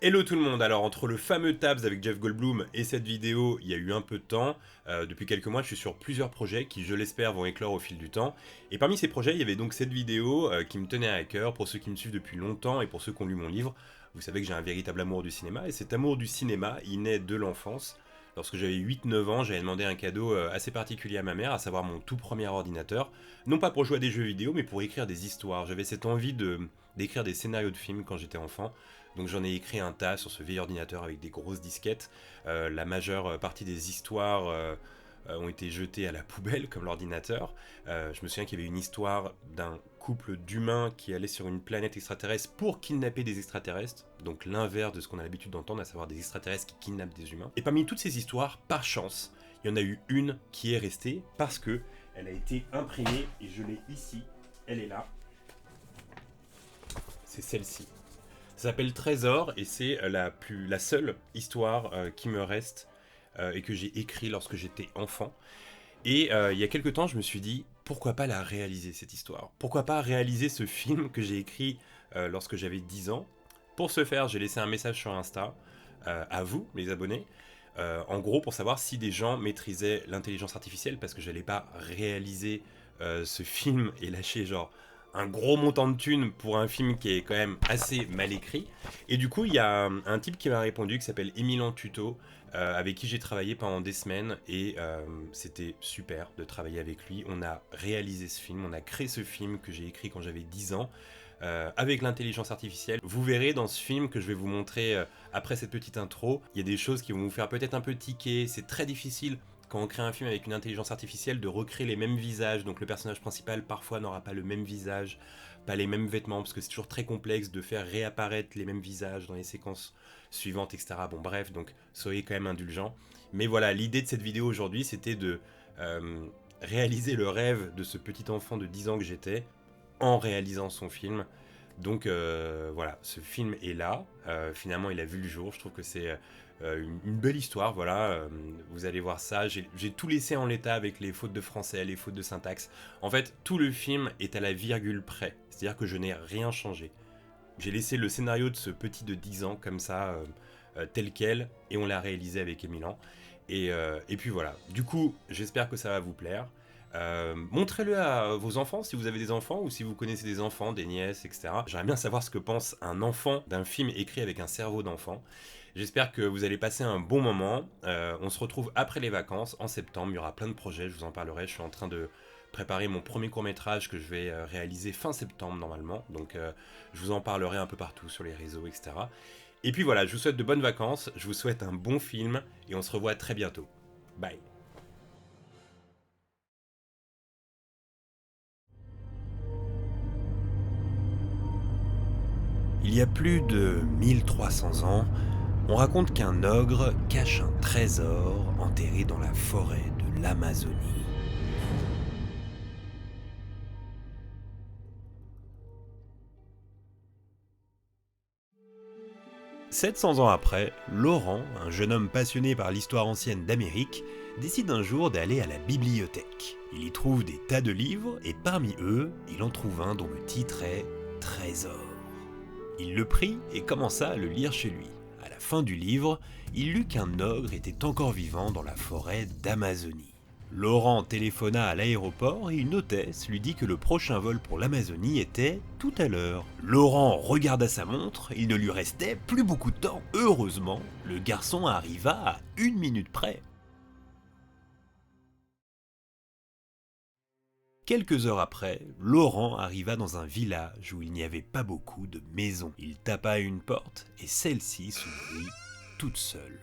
Hello tout le monde, alors entre le fameux Tabs avec Jeff Goldblum et cette vidéo, il y a eu un peu de temps. Depuis quelques mois, je suis sur plusieurs projets qui, je l'espère, vont éclore au fil du temps. Et parmi ces projets, il y avait donc cette vidéo qui me tenait à cœur pour ceux qui me suivent depuis longtemps et pour ceux qui ont lu mon livre. Vous savez que j'ai un véritable amour du cinéma et cet amour du cinéma, il naît de l'enfance. Lorsque j'avais 8-9 ans, j'avais demandé un cadeau assez particulier à ma mère, à savoir mon tout premier ordinateur. Non pas pour jouer à des jeux vidéo, mais pour écrire des histoires. J'avais cette envie d'écrire des scénarios de films quand j'étais enfant. Donc j'en ai écrit un tas sur ce vieil ordinateur avec des grosses disquettes. La majeure partie des histoires ont été jetées à la poubelle comme l'ordinateur. Je me souviens qu'il y avait une histoire d'un couple d'humains qui allait sur une planète extraterrestre pour kidnapper des extraterrestres. Donc l'inverse de ce qu'on a l'habitude d'entendre, à savoir des extraterrestres qui kidnappent des humains. Et parmi toutes ces histoires, par chance, il y en a eu une qui est restée parce que elle a été imprimée et je l'ai ici. Elle est là. C'est celle-ci. Ça s'appelle Trésor et c'est la seule histoire qui me reste et que j'ai écrit lorsque j'étais enfant. Et il y a quelques temps, je me suis dit, pourquoi pas la réaliser cette histoire? Pourquoi pas réaliser ce film que j'ai écrit lorsque j'avais 10 ans? Pour ce faire, j'ai laissé un message sur Insta à vous, les abonnés, en gros pour savoir si des gens maîtrisaient l'intelligence artificielle parce que je n'allais pas réaliser ce film et lâcher genre un gros montant de thunes pour un film qui est quand même assez mal écrit. Et du coup, il y a un type qui m'a répondu qui s'appelle Emilan Tuto, avec qui j'ai travaillé pendant des semaines et c'était super de travailler avec lui. On a réalisé ce film, on a créé ce film que j'ai écrit quand j'avais 10 ans. Avec l'intelligence artificielle. Vous verrez dans ce film que je vais vous montrer après cette petite intro, il y a des choses qui vont vous faire peut-être un peu tiquer, c'est très difficile quand on crée un film avec une intelligence artificielle de recréer les mêmes visages, donc le personnage principal parfois n'aura pas le même visage, pas les mêmes vêtements, parce que c'est toujours très complexe de faire réapparaître les mêmes visages dans les séquences suivantes, etc. Bon bref, donc soyez quand même indulgents. Mais voilà, l'idée de cette vidéo aujourd'hui, c'était de réaliser le rêve de ce petit enfant de 10 ans que j'étais, en réalisant son film. Donc voilà, ce film est là. Finalement, il a vu le jour. Je trouve que c'est une belle histoire. Voilà, vous allez voir ça. J'ai tout laissé en l'état avec les fautes de français, les fautes de syntaxe. En fait, tout le film est à la virgule près. C'est-à-dire que je n'ai rien changé. J'ai laissé le scénario de ce petit de 10 ans comme ça, tel quel, et on l'a réalisé avec Emilan. Et puis voilà. Du coup, j'espère que ça va vous plaire. Montrez-le à vos enfants si vous avez des enfants ou si vous connaissez des enfants, des nièces, etc. J'aimerais bien savoir ce que pense un enfant d'un film écrit avec un cerveau d'enfant. J'espère que vous allez passer un bon moment. On se retrouve après les vacances, en septembre. Il y aura plein de projets, je vous en parlerai. Je suis en train de préparer mon premier court-métrage que je vais réaliser fin septembre normalement. Donc je vous en parlerai un peu partout sur les réseaux, etc. Et puis voilà, je vous souhaite de bonnes vacances, je vous souhaite un bon film et on se revoit très bientôt. Bye. Il y a plus de 1300 ans, on raconte qu'un ogre cache un trésor enterré dans la forêt de l'Amazonie. 700 ans après, Laurent, un jeune homme passionné par l'histoire ancienne d'Amérique, décide un jour d'aller à la bibliothèque. Il y trouve des tas de livres et parmi eux, il en trouve un dont le titre est Trésor. Il le prit et commença à le lire chez lui. À la fin du livre, il lut qu'un ogre était encore vivant dans la forêt d'Amazonie. Laurent téléphona à l'aéroport et une hôtesse lui dit que le prochain vol pour l'Amazonie était tout à l'heure. Laurent regarda sa montre, il ne lui restait plus beaucoup de temps. Heureusement, le garçon arriva à 1 minute près. Quelques heures après, Laurent arriva dans un village où il n'y avait pas beaucoup de maisons. Il tapa à une porte et celle-ci s'ouvrit toute seule.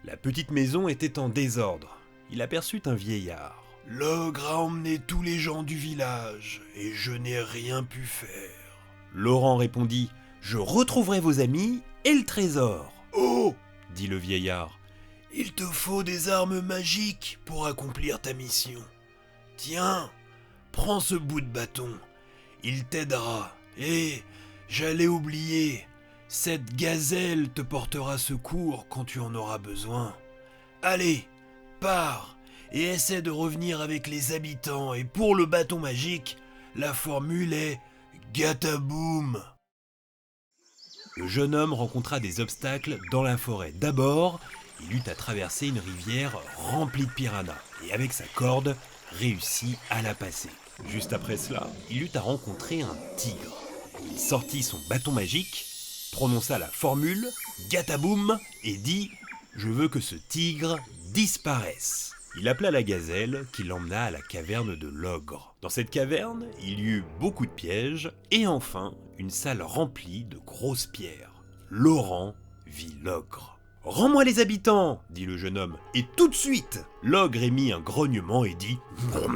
La petite maison était en désordre. Il aperçut un vieillard. L'ogre a emmené tous les gens du village et je n'ai rien pu faire. Laurent répondit: Je retrouverai vos amis et le trésor. Oh, dit le vieillard, il te faut des armes magiques pour accomplir ta mission. Tiens, prends ce bout de bâton, il t'aidera. Et j'allais oublier, cette gazelle te portera secours quand tu en auras besoin. Allez, pars et essaie de revenir avec les habitants. Et pour le bâton magique, la formule est Gataboum. Le jeune homme rencontra des obstacles dans la forêt. D'abord, il eut à traverser une rivière remplie de piranhas, et avec sa corde, réussit à la passer. Juste après cela, il eut à rencontrer un tigre. Il sortit son bâton magique, prononça la formule « Gataboum » et dit « Je veux que ce tigre disparaisse ». Il appela la gazelle qui l'emmena à la caverne de l'ogre. Dans cette caverne, il y eut beaucoup de pièges et enfin une salle remplie de grosses pierres. Laurent vit l'ogre. « Rends-moi les habitants !» dit le jeune homme. « Et tout de suite !» L'ogre émit un grognement et dit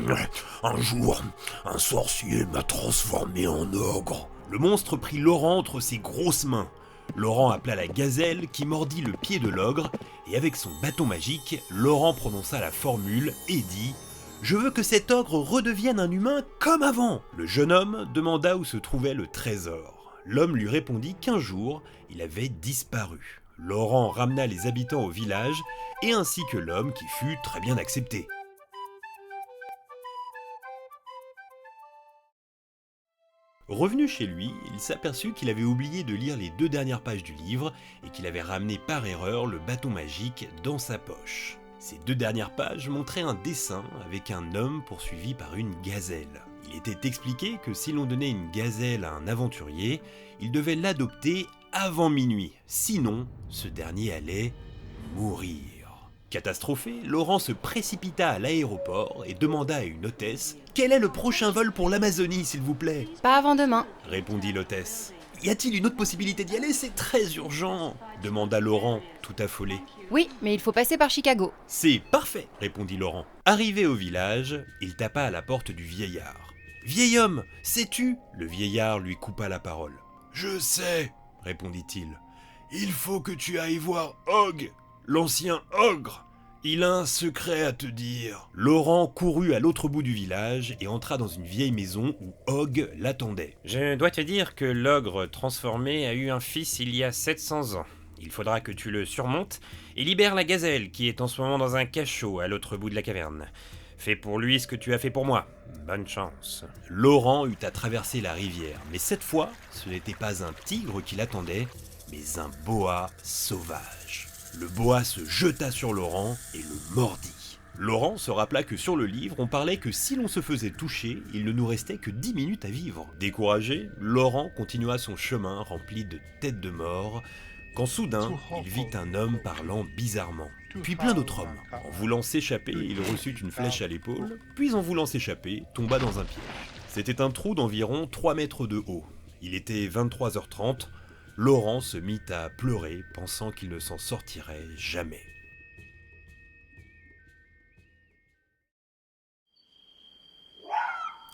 « Un jour, un sorcier m'a transformé en ogre. » Le monstre prit Laurent entre ses grosses mains. Laurent appela la gazelle qui mordit le pied de l'ogre et avec son bâton magique, Laurent prononça la formule et dit « Je veux que cet ogre redevienne un humain comme avant !» Le jeune homme demanda où se trouvait le trésor. L'homme lui répondit qu'un jour, il avait disparu. Laurent ramena les habitants au village et ainsi que l'homme qui fut très bien accepté. Revenu chez lui, il s'aperçut qu'il avait oublié de lire les 2 dernières pages du livre et qu'il avait ramené par erreur le bâton magique dans sa poche. Ces 2 dernières pages montraient un dessin avec un homme poursuivi par une gazelle. Il était expliqué que si l'on donnait une gazelle à un aventurier, il devait l'adopter avant minuit, sinon ce dernier allait mourir. Catastrophé, Laurent se précipita à l'aéroport et demanda à une hôtesse « Quel est le prochain vol pour l'Amazonie, s'il vous plaît ?» « Pas avant demain. » répondit l'hôtesse. « Y a-t-il une autre possibilité d'y aller? C'est très urgent !» demanda Laurent, tout affolé. « Oui, mais il faut passer par Chicago. » « C'est parfait !» répondit Laurent. Arrivé au village, il tapa à la porte du vieillard. « Vieil homme, sais-tu » Le vieillard lui coupa la parole. « Je sais !» répondit-il. « Il faut que tu ailles voir Og, l'ancien ogre. Il a un secret à te dire. » Laurent courut à l'autre bout du village et entra dans une vieille maison où Og l'attendait. « Je dois te dire que l'ogre transformé a eu un fils il y a 700 ans. Il faudra que tu le surmontes et libères la gazelle qui est en ce moment dans un cachot à l'autre bout de la caverne. Fais pour lui ce que tu as fait pour moi. Bonne chance. » Laurent eut à traverser la rivière, mais cette fois, ce n'était pas un tigre qui l'attendait, mais un boa sauvage. Le boa se jeta sur Laurent et le mordit. Laurent se rappela que sur le livre, on parlait que si l'on se faisait toucher, il ne nous restait que 10 minutes à vivre. Découragé, Laurent continua son chemin rempli de têtes de mort, quand soudain, il vit un homme parlant bizarrement, puis plein d'autres hommes. En voulant s'échapper, il reçut une flèche à l'épaule, puis en voulant s'échapper, tomba dans un piège. C'était un trou d'environ 3 mètres de haut. Il était 23h30, Laurent se mit à pleurer, pensant qu'il ne s'en sortirait jamais.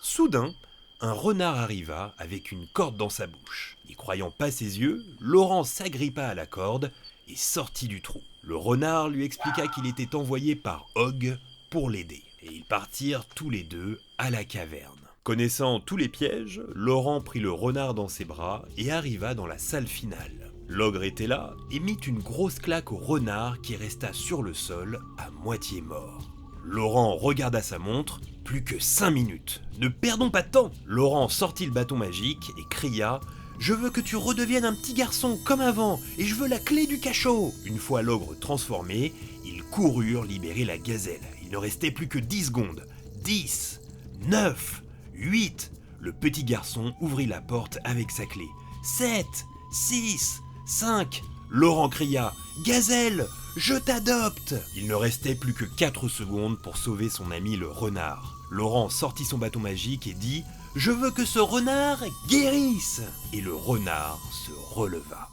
Soudain, un renard arriva avec une corde dans sa bouche. N'y croyant pas ses yeux, Laurent s'agrippa à la corde et sortit du trou. Le renard lui expliqua qu'il était envoyé par Og pour l'aider. Et ils partirent tous les deux à la caverne. Connaissant tous les pièges, Laurent prit le renard dans ses bras et arriva dans la salle finale. L'ogre était là et mit une grosse claque au renard qui resta sur le sol à moitié mort. Laurent regarda sa montre, plus que 5 minutes. Ne perdons pas de temps. Laurent sortit le bâton magique et cria « Je veux que tu redeviennes un petit garçon comme avant et je veux la clé du cachot !» Une fois l'ogre transformé, ils coururent libérer la gazelle. Il ne restait plus que 10 secondes. 10, 9, 8. Le petit garçon ouvrit la porte avec sa clé. 7, 6, 5. Laurent cria « Gazelle, je t'adopte !» Il ne restait plus que 4 secondes pour sauver son ami le renard. Laurent sortit son bâton magique et dit « Je veux que ce renard guérisse !» Et le renard se releva.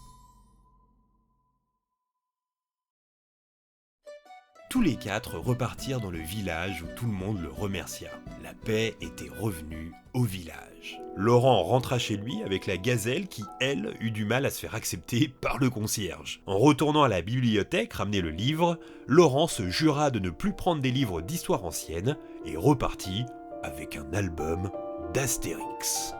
Tous les 4 repartirent dans le village où tout le monde le remercia. La paix était revenue au village. Laurent rentra chez lui avec la gazelle qui, elle, eut du mal à se faire accepter par le concierge. En retournant à la bibliothèque ramener le livre, Laurent se jura de ne plus prendre des livres d'histoire ancienne et repartit avec un album d'Astérix.